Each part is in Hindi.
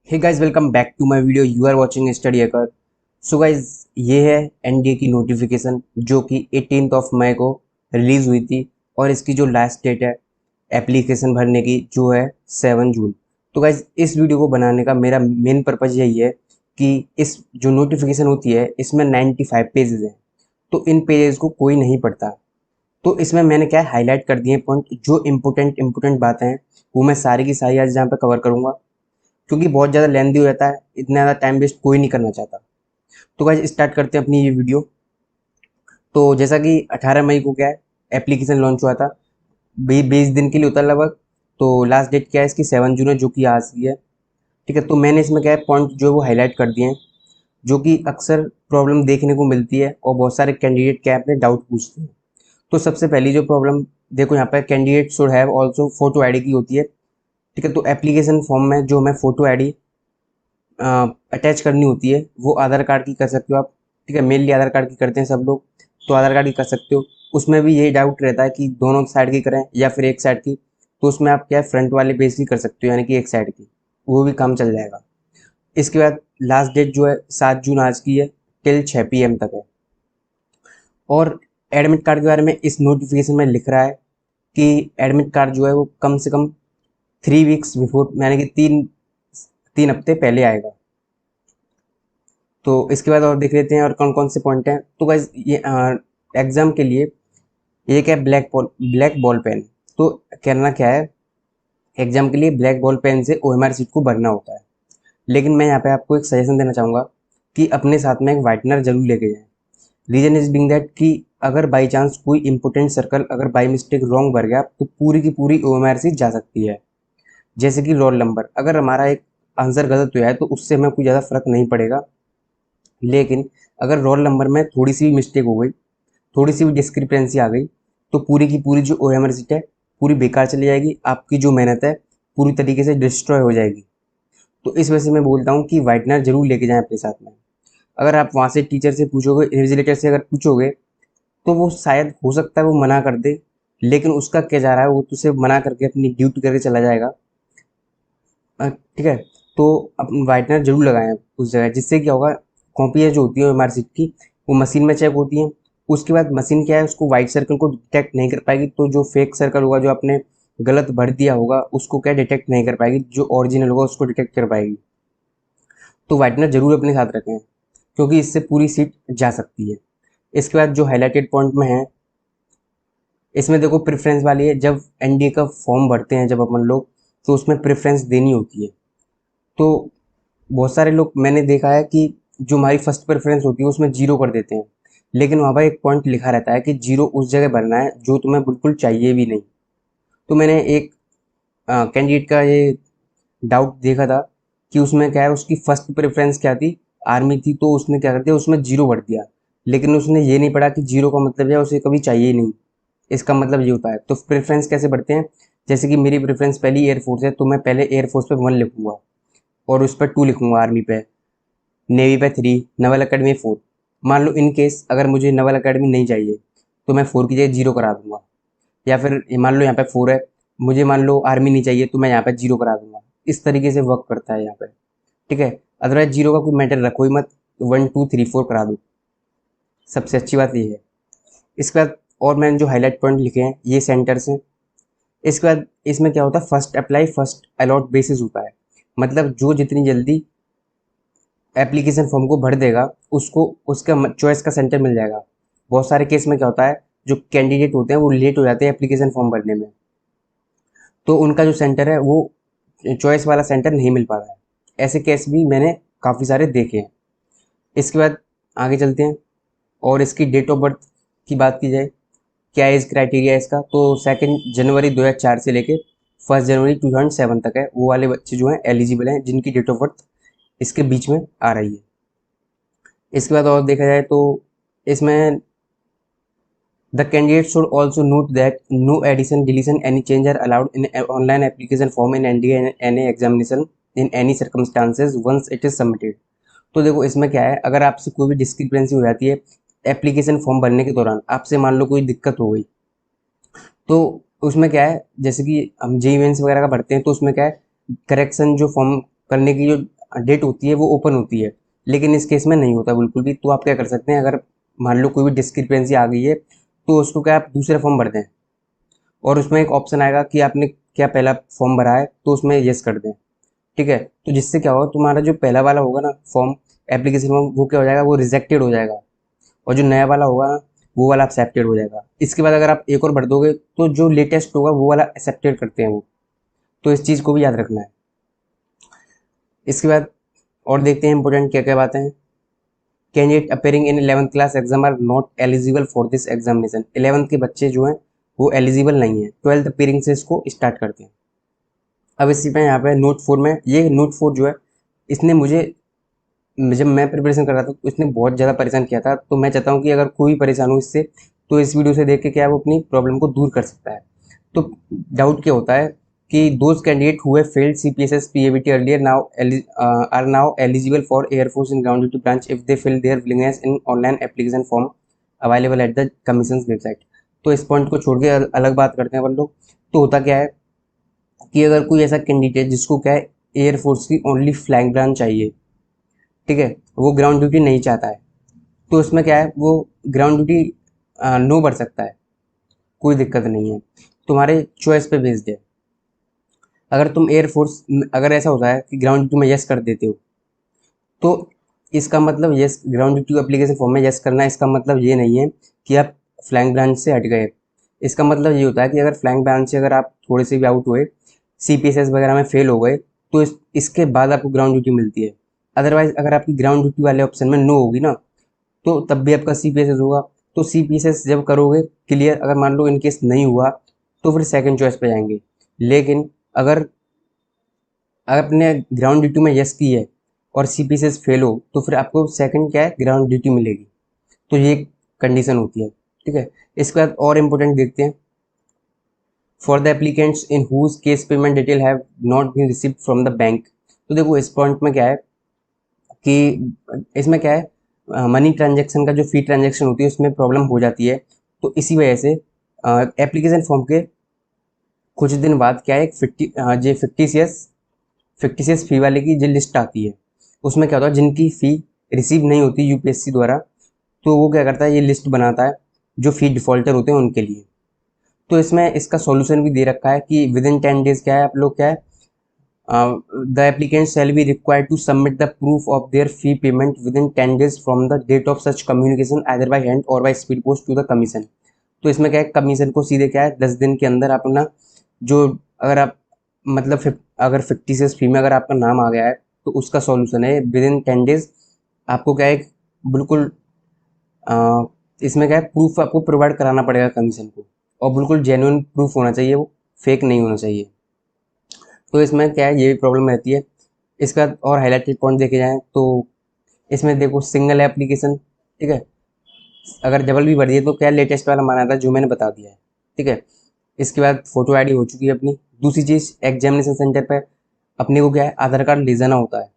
Hey guys, welcome back to my video. You are watching study hacker. So guys, ये है एनडीए की नोटिफिकेशन जो कि 18th ऑफ मई को रिलीज हुई थी और इसकी जो लास्ट डेट है एप्लीकेशन भरने की जो है 7 जून। तो गाइस, इस वीडियो को बनाने का मेरा मेन पर्पज यही है कि इस जो नोटिफिकेशन होती है इसमें 95 पेजेस हैं, तो इन पेजेस को कोई नहीं पढ़ता। तो इसमें मैंने क्या हाईलाइट कर दिए पॉइंट, जो इम्पोर्टेंट बातें हैं वो मैं सारी की सारी आज यहाँ पे कवर करूँगा, क्योंकि बहुत ज़्यादा लेंदी हो जाता है, इतना ज़्यादा टाइम वेस्ट कोई नहीं करना चाहता। तो गाइस, स्टार्ट करते हैं अपनी ये वीडियो। तो जैसा कि 18 मई को क्या है एप्लीकेशन लॉन्च हुआ था, 20 दिन के लिए होता है लगभग। तो लास्ट डेट क्या है इसकी 7 जून है, जो कि आज की है। ठीक है, तो मैंने इसमें क्या है पॉइंट जो है वो हाईलाइट कर दिए हैं, जो कि अक्सर प्रॉब्लम देखने को मिलती है और बहुत सारे कैंडिडेट क्या है अपने डाउट पूछते हैं। तो सबसे पहली जो प्रॉब्लम देखो यहाँ पर, candidate should have also photo ID की होती है। ठीक है, तो एप्लीकेशन फॉर्म में जो हमें फोटो आईडी अटैच करनी होती है वो आधार कार्ड की कर सकते हो आप। ठीक है, मेनली आधार कार्ड की करते हैं सब लोग, तो आधार कार्ड की कर सकते हो। उसमें भी ये डाउट रहता है कि दोनों साइड की करें या फिर एक साइड की, तो उसमें आप क्या है फ्रंट वाले पेज की कर सकते हो, यानी कि एक साइड की, वो भी काम चल जाएगा। इसके बाद लास्ट डेट जो है 7 जून आज की है, टिल 6 PM तक है। और एडमिट कार्ड के बारे में इस नोटिफिकेशन में लिख रहा है कि एडमिट कार्ड जो है वो कम से कम 3 वीक्स बिफोर, यानी कि 3 हफ्ते पहले आएगा। तो इसके बाद और देख लेते हैं और कौन कौन से पॉइंट हैं। तो गाइज, ये एग्जाम के लिए ये क्या है, ब्लैक बॉल पेन। तो करना क्या है, एग्जाम के लिए ब्लैक बॉल पेन से ओएमआर सीट को भरना होता है। लेकिन मैं यहाँ पे आपको एक सजेशन देना चाहूँगा कि अपने साथ में एक वाइटनर जरूर लेके जाएं। रीजन इज बिंग दैट कि अगर बाई चांस कोई इंपोर्टेंट सर्कल अगर बाई मिस्टेक रॉन्ग भर गया तो पूरी की पूरी ओएमआर सीट जा सकती है। जैसे कि रोल नंबर, अगर हमारा एक आंसर गलत हुआ है तो उससे हमें कोई ज़्यादा फर्क नहीं पड़ेगा। लेकिन अगर रोल नंबर में थोड़ी सी भी मिस्टेक हो गई, थोड़ी सी भी डिस्क्रिपेंसी आ गई, तो पूरी की पूरी जो ओएमआर सीट है पूरी बेकार चली जाएगी, आपकी जो मेहनत है पूरी तरीके से डिस्ट्रॉय हो जाएगी। तो इस वजह से मैं बोलता हूँ कि वाइटनर जरूर लेके जाएं अपने साथ में। अगर आप वहाँ से टीचर से पूछोगे, इन्विजिलेटर से अगर पूछोगे, तो वो शायद हो सकता है वो मना कर दे, लेकिन उसका क्या जा रहा है, वो तो सिर्फ मना करके अपनी ड्यूटी करके चला जाएगा। ठीक है, तो अपन वाइटनर जरूर लगाएं उस जगह, जिससे क्या होगा, कॉपियाँ जो होती है हमारी सीट की वो मशीन में चेक होती हैं। उसके बाद मशीन क्या है उसको वाइट सर्कल को डिटेक्ट नहीं कर पाएगी, तो जो फेक सर्कल होगा जो आपने गलत भर दिया होगा उसको क्या डिटेक्ट नहीं कर पाएगी, जो ओरिजिनल होगा उसको डिटेक्ट कर पाएगी। तो वाइटनर जरूर अपने साथ रखें, क्योंकि इससे पूरी सीट जा सकती है। इसके बाद जो हाईलाइटेड पॉइंट में है, इसमें देखो प्रेफरेंस वाली है। जब एनडीए का फॉर्म भरते हैं जब अपन लोग, तो उसमें प्रेफरेंस देनी होती है। तो बहुत सारे लोग मैंने देखा है कि जो हमारी फर्स्ट प्रेफरेंस होती है उसमें जीरो कर देते हैं, लेकिन वहाँ पर एक पॉइंट लिखा रहता है कि जीरो उस जगह भरना है जो तुम्हें बिल्कुल चाहिए भी नहीं। तो मैंने एक कैंडिडेट का ये डाउट देखा था कि उसमें क्या है, उसकी फर्स्ट प्रेफरेंस क्या थी, आर्मी थी, तो उसने क्या कर दिया उसमें जीरो भर दिया। लेकिन उसने ये नहीं पढ़ा कि जीरो का मतलब है उसे कभी चाहिए ही नहीं, इसका मतलब ये होता है। तो प्रेफरेंस कैसे बढ़ते हैं, जैसे कि मेरी प्रेफरेंस पहली एयरफोर्स है, तो मैं पहले एयरफोर्स पे 1 लिखूंगा और उस पर 2 लिखूंगा, आर्मी पे, नेवी पे 3, नवल अकेडमी 4। मान लो इन केस अगर मुझे नवल अकेडमी नहीं चाहिए तो मैं 4 की जगह जीरो करा दूंगा। या फिर मान लो यहाँ पे 4 है, मुझे मान लो आर्मी नहीं चाहिए तो मैं यहाँ पे जीरो करा दूंगा। इस तरीके से वर्क करता है यहाँ पे। ठीक है, अदरवाइज जीरो का कोई मैटर रखो ही मत, 1 2 3 4 करा दो, सबसे अच्छी बात ये है। इसके बाद और मैंने जो हाईलाइट पॉइंट लिखे हैं ये सेंटर्स हैं। इसके बाद इसमें क्या होता है, first apply first allot basis होता है। मतलब जो जितनी जल्दी एप्लीकेशन फॉर्म को भर देगा उसको उसका चॉइस का सेंटर मिल जाएगा। बहुत सारे केस में क्या होता है, जो कैंडिडेट होते हैं वो लेट हो जाते हैं एप्लीकेशन फॉर्म भरने में, तो उनका जो सेंटर है वो चॉइस वाला सेंटर नहीं मिल पा रहा है। ऐसे केस भी मैंने काफ़ी सारे देखे हैं। इसके बाद आगे चलते हैं और इसकी डेट ऑफ बर्थ की बात की जाए, क्या एज क्राइटेरिया है इसका, तो 2 जनवरी 2004 से लेके 1 जनवरी 2007 तक है, वो वाले बच्चे जो हैं एलिजिबल हैं जिनकी डेट ऑफ बर्थ इसके बीच में आ रही है। इसके बाद और देखा जाए तो इसमें the candidate should also note that no addition deletion any change are allowed in online application form in NDA any examination in any circumstances once it is submitted. तो देखो इसमें क्या है, अगर आपसे कोई भी डिस्क्रिपेंसी हो जाती है एप्लीकेशन फॉर्म भरने के दौरान, आपसे मान लो कोई दिक्कत हो गई, तो उसमें क्या है, जैसे कि हम जेई मेंस वगैरह का भरते हैं तो उसमें क्या है, करेक्शन जो फॉर्म करने की जो डेट होती है वो ओपन होती है, लेकिन इस केस में नहीं होता बिल्कुल भी। तो आप क्या कर सकते हैं, अगर मान लो कोई भी डिस्क्रिपेंसी आ गई है तो उसको क्या आप दूसरा फॉर्म भर दें, और उसमें एक ऑप्शन आएगा कि आपने क्या पहला फॉर्म भरा है, तो उसमें यस कर दें। ठीक है, तो जिससे क्या होगा, तुम्हारा जो पहला वाला होगा ना फॉर्म, एप्लीकेशन फॉर्म, वो क्या हो जाएगा, वो रिजेक्टेड हो जाएगा, और जो नया वाला होगा ना वो वाला एक्सेप्टेड हो जाएगा। इसके बाद अगर आप एक और भर दोगे तो जो लेटेस्ट होगा वो वाला एक्सेप्टेड करते हैं वो। तो इस चीज़ को भी याद रखना है। इसके बाद और देखते हैं इंपॉर्टेंट क्या क्या बातें हैं। Candidate appearing in 11th class exam are not eligible for this examination. 11th के बच्चे जो हैं वो एलिजिबल नहीं है, 12th अपेयरिंग से इसको स्टार्ट करते हैं। अब इसी पे यहाँ पे नोट 4 में, ये नोट 4 जो है इसने मुझे, जब मैं प्रिपरेशन कर रहा था तो इसने बहुत ज़्यादा परेशान किया था। तो मैं चाहता हूँ कि अगर कोई परेशान हो इससे, तो इस वीडियो से देख के क्या वो अपनी प्रॉब्लम को दूर कर सकता है। तो डाउट क्या होता है कि those candidate who have failed CPSS PAVT earlier now are now eligible for air force in ground duty branch if they fill their willingness in online application form available at the commission website. तो इस पॉइंट को छोड़ के अलग बात करते हैं अपन लोग। तो होता क्या है कि अगर कोई ऐसा कैंडिडेट जिसको क्या है एयरफोर्स की ओनली फ्लैग ब्रांच चाहिए, ठीक है, वो ग्राउंड ड्यूटी नहीं चाहता है, तो उसमें क्या है वो ग्राउंड ड्यूटी नो भर सकता है, कोई दिक्कत नहीं है, तुम्हारे चॉइस पे बेस्ड है। अगर तुम एयरफोर्स, अगर ऐसा होता है कि ग्राउंड ड्यूटी में यस कर देते हो, तो इसका मतलब yes, ground duty application form में यस करना, इसका मतलब ये नहीं है कि आप फ्लैंक ब्रांच से हट गए। इसका मतलब ये होता है कि अगर फ्लैंक ब्रांच से अगर आप थोड़े से भी आउट हुए, CPSS वगैरह में फेल हो गए, तो इसके बाद आपको ग्राउंड ड्यूटी मिलती है। अदरवाइज अगर आपकी ग्राउंड ड्यूटी वाले ऑप्शन में नो होगी ना, तो तब भी आपका CPSS होगा। तो CPSS जब करोगे क्लियर, अगर मान लो इनकेस नहीं हुआ, तो फिर सेकंड चॉइस पे जाएंगे। लेकिन अगर आपने ग्राउंड ड्यूटी में यस की है और CPSS फेल हो, तो फिर आपको सेकंड क्या है, ग्राउंड ड्यूटी मिलेगी। तो ये कंडीशन होती है। ठीक है, इसके बाद और इम्पोर्टेंट देखते हैं। For the applicants in whose case payment detail have not been received from the bank. तो देखो इस पॉइंट में क्या है कि इसमें क्या है, मनी ट्रांजैक्शन का जो फी ट्रांजैक्शन होती है उसमें प्रॉब्लम हो जाती है। तो इसी वजह से एप्लीकेशन फॉर्म के कुछ दिन बाद क्या है, एक फिफ्टी फी वाले की जो लिस्ट आती है, उसमें क्या होता है जिनकी फ़ी रिसीव नहीं होती यूपीएससी द्वारा, तो वो क्या करता है, ये लिस्ट बनाता है जो फ़ी डिफ़ॉल्टर होते हैं उनके लिए। तो इसमें इसका सॉल्यूशन भी दे रखा है कि विद इन 10 डेज क्या है, आप लोग क्या है, the applicant shall be required to submit the proof of their fee payment within 10 days from the date of such communication either by hand or by speed post to the commission. तो इसमें क्या है, कमीशन को सीधे क्या है 10 दिन के अंदर अपना जो, अगर आप मतलब अगर 56 फी में अगर आपका नाम आ गया है, तो उसका सॉल्यूशन है विद इन 10 डेज आपको क्या है, बिल्कुल इसमें क्या है, प्रूफ आपको प्रोवाइड कराना पड़ेगा कमीशन को, और बिल्कुल जेन्युइन प्रूफ होना चाहिए, वो फेक नहीं होना चाहिए। तो इसमें क्या है, ये भी प्रॉब्लम रहती है। इसका और हाईलाइटेड पॉइंट देखे जाएँ तो इसमें देखो सिंगल एप्लीकेशन, ठीक है, अगर डबल भी भर दिए तो क्या लेटेस्ट वाला माना था जो मैंने बता दिया है। ठीक है, इसके बाद फोटो आईडी हो चुकी है अपनी। दूसरी चीज़, एग्जामिनेशन सेंटर पर अपने को क्या है, आधार कार्ड ले जाना होता है,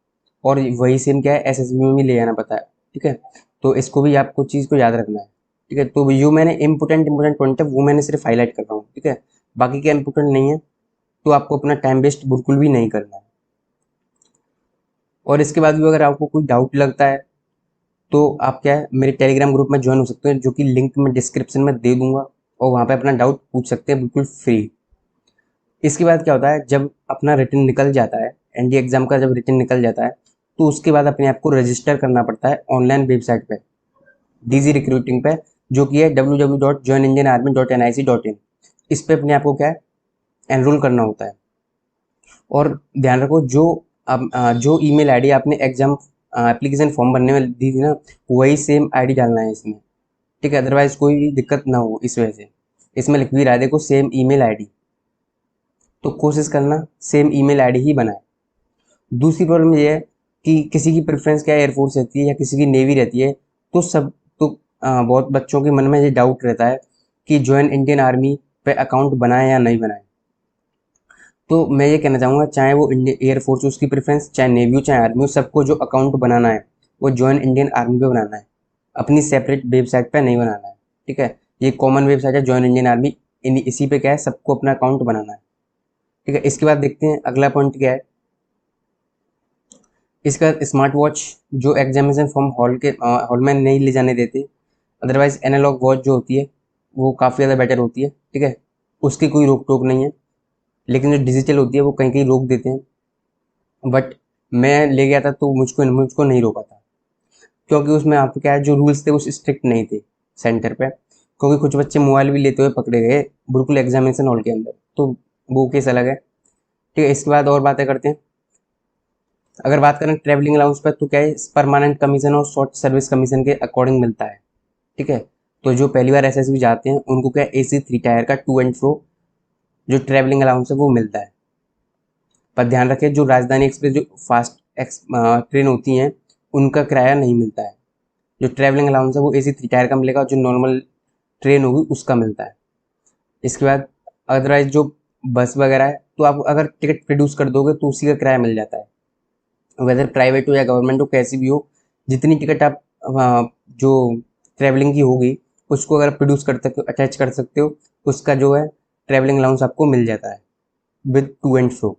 और वही सेम क्या है SSB में भी ले जाना पड़ता है। ठीक है, तो इसको भी आपको चीज़ को याद रखना है। ठीक है, तो जो मैंने इम्पोर्टेंट पॉइंट है वो मैंने सिर्फ हाईलाइट कर रहा हूँ। ठीक है, बाकी क्या इम्पोर्टेंट नहीं है, तो आपको अपना टाइम वेस्ट बिल्कुल भी नहीं करना है। और इसके बाद भी अगर आपको कोई डाउट लगता है, तो आप क्या है, मेरे टेलीग्राम ग्रुप में ज्वाइन हो सकते हैं, जो कि लिंक मैं डिस्क्रिप्शन में दे दूंगा, और वहाँ पे अपना डाउट पूछ सकते हैं बिल्कुल फ्री। इसके बाद क्या होता है, जब अपना रिटर्न निकल जाता है, NDA एग्जाम का जब रिटर्न निकल जाता है, तो उसके बाद अपने आप को रजिस्टर करना पड़ता है ऑनलाइन वेबसाइट पे, DG रिक्रूटिंग पे, जो कि है www.joinindianarmy.nic.in। इस पे अपने आप को क्या है, एनरोल करना होता है। और ध्यान रखो, जो ईमेल आईडी आपने एग्जाम एप्लीकेशन फॉर्म भरने में दी थी ना, वही सेम आईडी डालना है इसमें। ठीक है, अदरवाइज कोई भी दिक्कत ना हो इस वजह से। इसमें लिख भी रहा है देखो, सेम ईमेल आईडी, तो कोशिश करना सेम ईमेल आईडी ही बनाए। दूसरी प्रॉब्लम ये है कि किसी की प्रेफरेंस क्या एयरफोर्स रहती है या किसी की नेवी रहती है, तो बहुत बच्चों के मन में ये डाउट रहता है कि ज्वाइन इंडियन आर्मी पे अकाउंट बनाए या नहीं बनाए। तो मैं ये कहना चाहूँगा, चाहे वो इंडियन एयरफोर्स उसकी प्रेफरेंस, चाहे नेवी हो चाहे आर्मी हो, सबको जो अकाउंट बनाना है वो ज्वाइन इंडियन आर्मी पे बनाना है, अपनी सेपरेट वेबसाइट पे नहीं बनाना है। ठीक है, ये कॉमन वेबसाइट है ज्वाइन इंडियन आर्मी, इसी पे क्या है, सबको अपना अकाउंट बनाना है। ठीक है, इसके बाद देखते हैं अगला पॉइंट क्या है। इसका स्मार्ट वॉच जो एग्जामिनेशन फॉर्म हॉल में नहीं ले जाने देते, अदरवाइज एनालॉग वॉच जो होती है वो काफ़ी ज़्यादा बेटर होती है, ठीक है, उसकी कोई रोक टोक नहीं है। लेकिन जो डिजिटल होती है वो कहीं कहीं रोक देते हैं, बट मैं ले गया था तो मुझको नहीं रोका था, क्योंकि उसमें आपको क्या है, जो रूल्स थे वो स्ट्रिक्ट नहीं थे सेंटर पे, क्योंकि कुछ बच्चे मोबाइल भी लेते हुए पकड़े गए बिल्कुल एग्जामिनेशन हॉल के अंदर, तो वो केस अलग है, ठीक है। इसके बाद और बातें करते हैं। अगर बात करें ट्रैवलिंग अलाउंस पर, तो क्या है, परमानेंट कमीशन और शॉर्ट सर्विस कमीशन के अकॉर्डिंग मिलता है, ठीक है। तो जो पहली बार एसएसबी जाते हैं उनको क्या AC 3 टायर का टू एंड फ्रो जो ट्रैवलिंग अलाउंस है वो मिलता है। पर ध्यान रखें, जो राजधानी एक्सप्रेस जो फास्ट ट्रेन होती हैं उनका किराया नहीं मिलता है। जो ट्रैवलिंग अलाउंस है वो AC 3 टायर का मिलेगा, जो नॉर्मल ट्रेन होगी उसका मिलता है। इसके बाद अदरवाइज जो बस वगैरह है, तो आप अगर टिकट प्रोड्यूस कर दोगे तो उसी का किराया मिल जाता है, वेदर प्राइवेट हो या गवर्नमेंट हो, कैसी भी हो। जितनी टिकट आप जो ट्रैवलिंग की होगी उसको अगर प्रोड्यूस कर सकते हो, अटैच कर सकते हो, उसका जो है ट्रैवलिंग अलाउंस आपको मिल जाता है विद टू एंड फ्रो।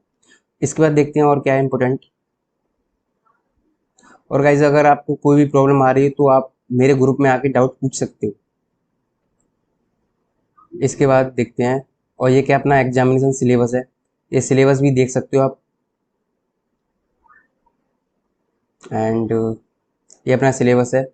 इसके बाद देखते हैं और क्या है इंपॉर्टेंट। और गाइज अगर आपको कोई भी प्रॉब्लम आ रही है तो आप मेरे ग्रुप में आके डाउट पूछ सकते हो। इसके बाद देखते हैं, और ये क्या अपना एग्जामिनेशन सिलेबस है, ये सिलेबस भी देख सकते हो आप। एंड ये अपना सिलेबस है।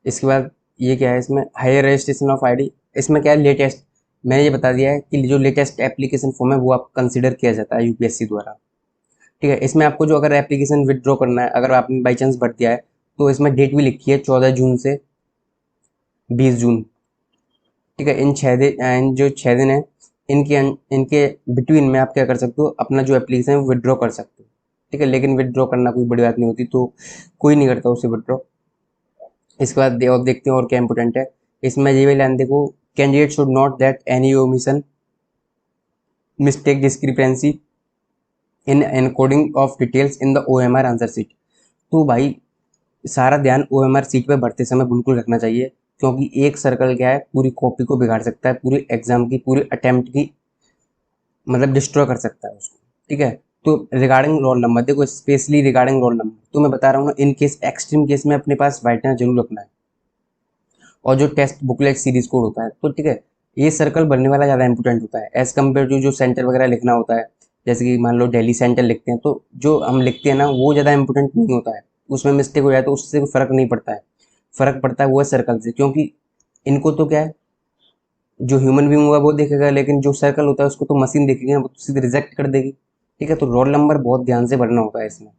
इसके बाद ये क्या है, इसमें हायर रजिस्ट्रेशन ऑफ आईडी, इसमें क्या है, लेटेस्ट मैंने ये बता दिया है कि जो लेटेस्ट एप्लीकेशन फॉर्म है वो आप कंसिडर किया जाता है यूपीएससी द्वारा, ठीक है। इसमें आपको जो अगर एप्लीकेशन विदड्रॉ करना है, अगर आपने बाई चांस भर दिया है, तो इसमें डेट भी लिखी है 14 जून से 20 जून, ठीक है। इन जो 6 दिन है, इनके इनके बिटवीन में आप क्या कर सकते हो, अपना जो एप्लीकेशन है विदड्रॉ कर सकते हो, ठीक है। लेकिन विदड्रॉ करना कोई बड़ी बात नहीं होती, तो कोई नहीं करता उसे विदड्रॉ। इसके बाद और देखते हैं और क्या इंपॉर्टेंट है। इसमें ये भी लाइन देखो, candidate should not that any omission mistake discrepancy in encoding of details in the OMR answer sheet. तो भाई सारा ध्यान OMR सीट पे भरते समय बिल्कुल रखना चाहिए, क्योंकि एक सर्कल क्या है पूरी कॉपी को बिगाड़ सकता है, पूरी एग्जाम की पूरी अटेम्प्ट की मतलब डिस्ट्रॉय कर सकता है उसको, ठीक है। तो रिगार्डिंग रोल नंबर देखो, स्पेशली रिगार्डिंग रोल नंबर, तो मैं बता रहा हूँ ना, इन केस एक्सट्रीम केस में अपने पास व्हाइटनर जरूर रखना है। और जो टेस्ट बुकलेट सीरीज कोड होता है, तो ठीक है, ये सर्कल भरने वाला ज़्यादा इंपॉर्टेंट होता है एज कम्पेयर टू जो सेंटर वगैरह लिखना होता है। जैसे कि मान लो दिल्ली सेंटर लिखते हैं, तो जो हम लिखते हैं ना वो ज़्यादा इंपॉर्टेंट नहीं होता है, उसमें मिस्टेक हो जाए तो उससे कोई फ़र्क नहीं पड़ता है। फ़र्क पड़ता है वो है सर्कल से, क्योंकि इनको तो क्या है, जो ह्यूमन बींग होगा वो देखेगा, लेकिन जो सर्कल होता है उसको तो मशीन देखेगी ना, वो तो सीधे रिजेक्ट कर देगी, ठीक है। तो रोल नंबर बहुत ध्यान से भरना होता है इसमें।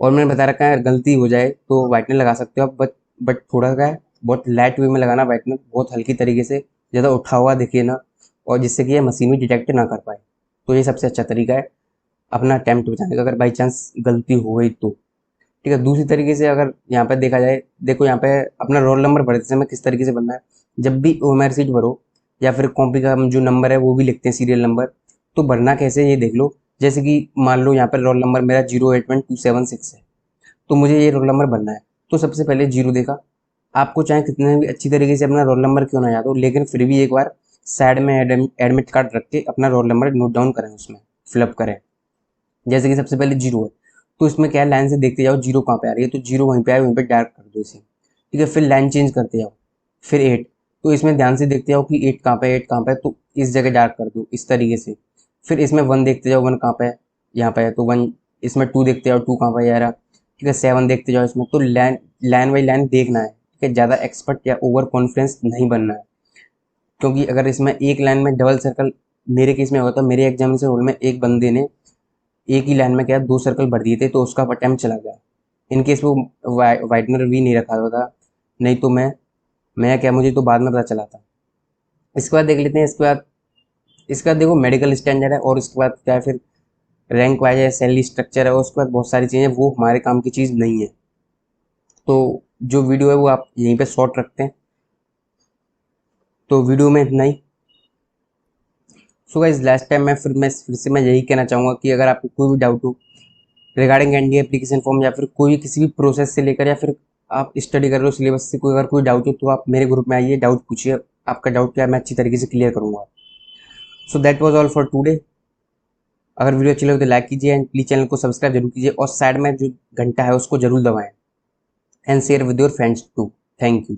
और मैंने बता रखा है, गलती हो जाए तो वाइटनर लगा सकते हो आप, बट थोड़ा क्या है, बहुत लाइट वे में लगाना वाइटनर, बहुत हल्की तरीके से, ज़्यादा उठा हुआ दिखे ना, और जिससे कि ये मशीन भी डिटेक्ट ना कर पाए। तो ये सबसे अच्छा तरीका है अपना अटैम्प्ट बचाने का, अगर बाई चांस गलती हो गई तो, ठीक है। दूसरी तरीके से अगर यहाँ पर देखा जाए, देखो यहाँ पे अपना रोल नंबर भरते समय किस तरीके से भरना है। जब भी OMR सीट भरो या फिर कॉपी का हम जो नंबर है वो भी लिखते हैं सीरियल नंबर, तो भरना कैसे ये देख लो। जैसे कि मान लो यहाँ पर रोल नंबर मेरा 081276 है, तो मुझे ये रोल नंबर भरना है। तो सबसे पहले 0 देखा, आपको चाहे कितने भी अच्छी तरीके से अपना रोल नंबर क्यों ना याद हो, लेकिन फिर भी एक बार साइड में एडमिट कार्ड रख के अपना रोल नंबर नोट डाउन करें, उसमें फिलअप करें। जैसे कि सबसे पहले 0 है, तो इसमें क्या है, लाइन से देखते जाओ 0 कहाँ पे आ रही है, तो 0 वहीं पे आए, वहीं पे डार्क कर दो इसे, ठीक है। फिर लाइन चेंज करते जाओ, फिर 8, तो इसमें ध्यान से देखते जाओ कि 8 कहाँ पे है, 8 कहाँ पे है, तो इस जगह डार्क कर दो इस तरीके से। फिर इसमें 1 देखते जाओ, 1 कहाँ पे है, यहाँ पे है, तो 1। इसमें 2 देखते जाओ, 2 कहाँ पे है यार, ठीक है। 7 देखते जाओ इसमें, तो लाइन लाइन बाई लाइन देखना है, ठीक है। ज़्यादा एक्सपर्ट या ओवर कॉन्फिडेंस नहीं बनना है, क्योंकि अगर इसमें एक लाइन में डबल सर्कल, मेरे केस में होता, मेरे एग्जामिनेशन हॉल में एक बंदे ने एक ही लाइन में क्या 2 सर्कल भर दिए थे, तो उसका अटेम्प्ट चला गया। इन केस वो वाइटनर भी नहीं रखा हुआ था, नहीं तो मैं क्या, मुझे तो बाद में पता चला था। इसके बाद देख लेते हैं, इसके बाद देखो मेडिकल स्टैंडर्ड है, और इसके बाद क्या है, फिर रैंक वाइज है, सैलरी स्ट्रक्चर है, और उसके बाद बहुत सारी चीज़ें, वो हमारे काम की चीज़ नहीं है। तो जो वीडियो है वो आप यहीं पे शॉर्ट रखते हैं। तो वीडियो में इतना ही। सो गाइस लास्ट टाइम मैं फिर से यही कहना चाहूँगा कि अगर आपको कोई भी डाउट हो रिगार्डिंग एनडीए एप्लीकेशन फॉर्म, या फिर कोई किसी भी प्रोसेस से लेकर, या फिर आप स्टडी कर रहे हो सिलेबस से, कोई अगर कोई डाउट हो तो आप मेरे ग्रुप में आइए, डाउट पूछिए, आपका डाउट क्या है मैं अच्छी तरीके से क्लियर करूँगा। So that was all for today. अगर वीडियो अच्छी लगे तो लाइक कीजिए एंड प्लीज चैनल को सब्सक्राइब जरूर कीजिए और साइड में जो घंटा है उसको जरूर दबाएं and share with your friends too. Thank you.